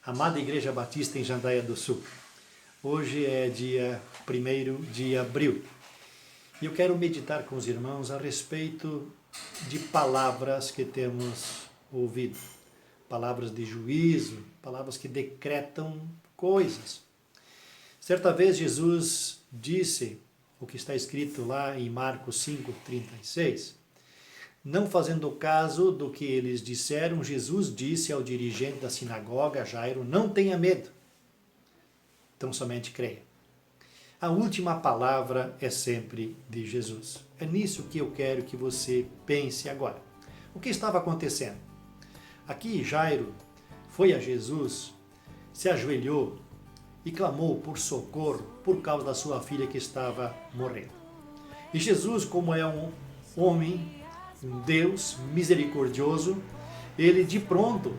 amada Igreja Batista em Jandaia do Sul. Hoje é dia 1º de abril e eu quero meditar com os irmãos a respeito de palavras que temos ouvido. Palavras de juízo, palavras que decretam coisas. Certa vez Jesus disse o que está escrito lá em Marcos 5:36. Não fazendo caso do que eles disseram, Jesus disse ao dirigente da sinagoga, Jairo, não tenha medo, então somente creia. A última palavra é sempre de Jesus. É nisso que eu quero que você pense agora. O que estava acontecendo? Aqui Jairo foi a Jesus, se ajoelhou e clamou por socorro por causa da sua filha que estava morrendo. E Jesus, como é um homem, um Deus misericordioso, ele de pronto,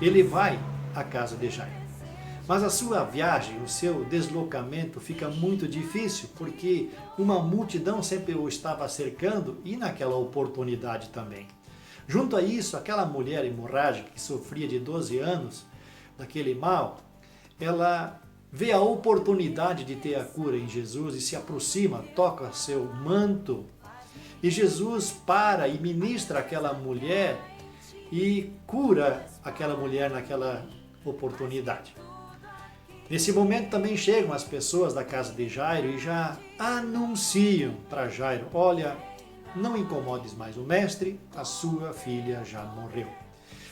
ele vai à casa de Jairo. Mas a sua viagem, o seu deslocamento fica muito difícil, porque uma multidão sempre o estava cercando e naquela oportunidade também. Junto a isso, aquela mulher hemorrágica que sofria de 12 anos daquele mal, ela vê a oportunidade de ter a cura em Jesus e se aproxima, toca seu manto. E Jesus para e ministra aquela mulher e cura aquela mulher naquela oportunidade. Nesse momento também chegam as pessoas da casa de Jairo e já anunciam para Jairo, olha, não incomodes mais o mestre, a sua filha já morreu.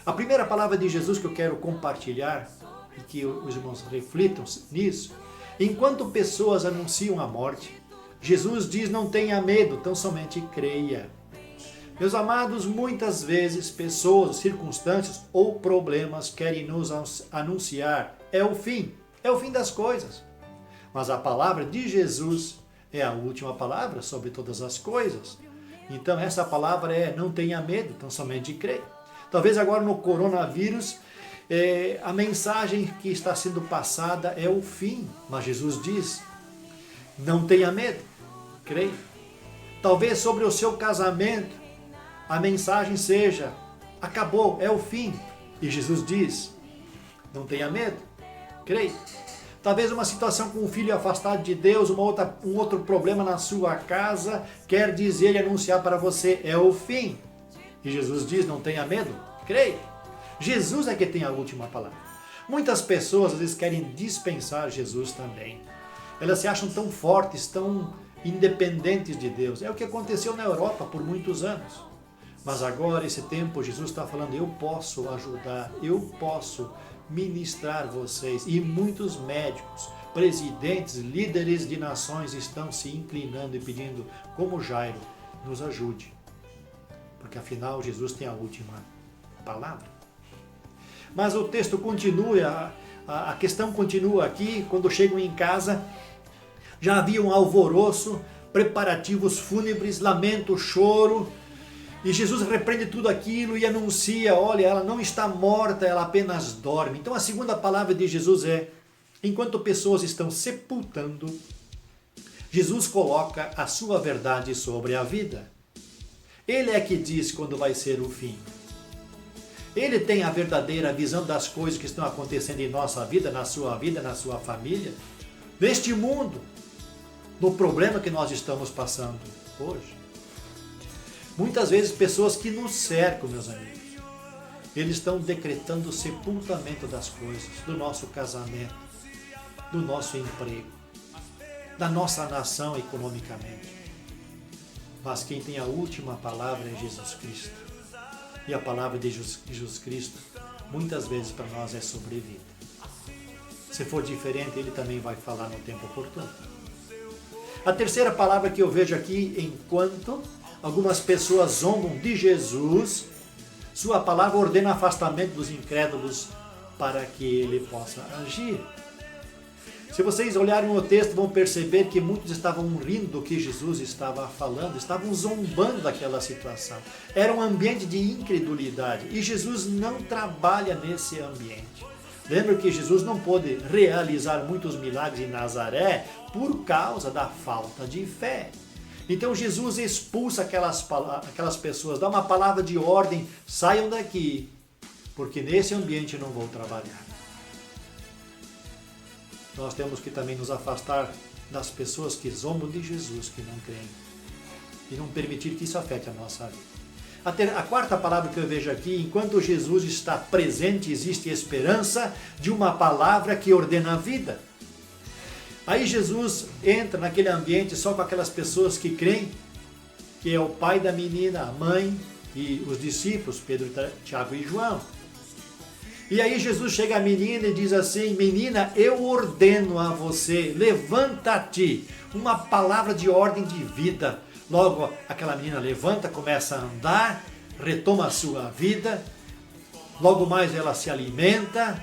A primeira palavra de Jesus que eu quero compartilhar e que os irmãos reflitam nisso, enquanto pessoas anunciam a morte, Jesus diz, não tenha medo, tão somente creia. Meus amados, muitas vezes pessoas, circunstâncias ou problemas querem nos anunciar, é o fim das coisas. Mas a palavra de Jesus é a última palavra sobre todas as coisas. Então essa palavra é, não tenha medo, tão somente creia. Talvez agora no coronavírus, a mensagem que está sendo passada é o fim, mas Jesus diz, não tenha medo, creia. Talvez sobre o seu casamento, a mensagem seja, acabou, é o fim, e Jesus diz, não tenha medo, creia. Talvez uma situação com um filho afastado de Deus, um outro problema na sua casa, quer dizer e anunciar para você, é o fim. E Jesus diz, não tenha medo, creia. Jesus é que tem a última palavra. Muitas pessoas às vezes querem dispensar Jesus também. Elas se acham tão fortes, tão independentes de Deus. É o que aconteceu na Europa por muitos anos. Mas agora, esse tempo, Jesus está falando, eu posso ajudar, eu posso ministrar vocês. E muitos médicos, presidentes, líderes de nações estão se inclinando e pedindo, como Jairo, nos ajude. Porque afinal, Jesus tem a última palavra. Mas o texto continua, a questão continua aqui, quando chegam em casa, já havia um alvoroço, preparativos fúnebres, lamento, choro, e Jesus repreende tudo aquilo e anuncia, olha, ela não está morta, ela apenas dorme. Então a segunda palavra de Jesus é, enquanto pessoas estão sepultando, Jesus coloca a sua verdade sobre a vida. Ele é que diz quando vai ser o fim. Ele tem a verdadeira visão das coisas que estão acontecendo em nossa vida, na sua família, neste mundo, no problema que nós estamos passando hoje. Muitas vezes pessoas que nos cercam, meus amigos, eles estão decretando o sepultamento das coisas, do nosso casamento, do nosso emprego, da nossa nação economicamente. Mas quem tem a última palavra é Jesus Cristo. E a palavra de Jesus Cristo, muitas vezes para nós é sobrevida. Se for diferente, ele também vai falar no tempo oportuno. A terceira palavra que eu vejo aqui, enquanto algumas pessoas zombam de Jesus, sua palavra ordena afastamento dos incrédulos para que ele possa agir. Se vocês olharem o texto, vão perceber que muitos estavam rindo do que Jesus estava falando, estavam zombando daquela situação. Era um ambiente de incredulidade e Jesus não trabalha nesse ambiente. Lembra que Jesus não pôde realizar muitos milagres em Nazaré por causa da falta de fé. Então Jesus expulsa aquelas pessoas, dá uma palavra de ordem, saiam daqui. porque nesse ambiente eu não vou trabalhar. Nós temos que também nos afastar das pessoas que zombam de Jesus, que não creem, e não permitir que isso afete a nossa vida. A quarta palavra que eu vejo aqui, enquanto Jesus está presente, existe esperança de uma palavra que ordena a vida. Aí Jesus entra naquele ambiente só com aquelas pessoas que creem, que é o pai da menina, a mãe e os discípulos, Pedro, Tiago e João. E aí Jesus chega à menina e diz assim: menina, eu ordeno a você, levanta-te. Uma palavra de ordem de vida. Logo, aquela menina levanta, começa a andar, retoma a sua vida. Logo mais ela se alimenta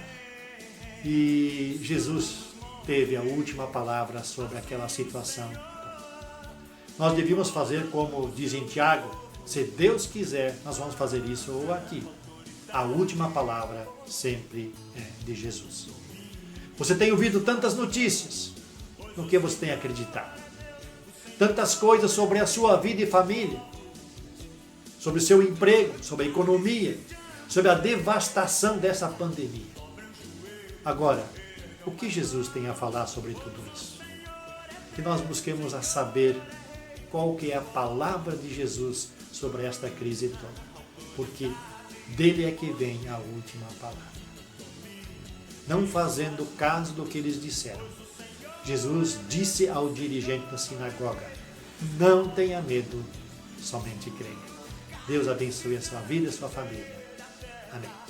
e Jesus teve a última palavra sobre aquela situação. Nós devíamos fazer como diz em Tiago: se Deus quiser, nós vamos fazer isso ou aqui. A última palavra sempre é de Jesus. Você tem ouvido tantas notícias, no que você tem acreditado? Tantas coisas sobre a sua vida e família, sobre o seu emprego, sobre a economia, sobre a devastação dessa pandemia. Agora, o que Jesus tem a falar sobre tudo isso? Que nós busquemos a saber qual que é a palavra de Jesus sobre esta crise toda. Porque dele é que vem a última palavra. Não fazendo caso do que eles disseram, Jesus disse ao dirigente da sinagoga: não tenha medo, somente creia. Deus abençoe a sua vida e a sua família. Amém.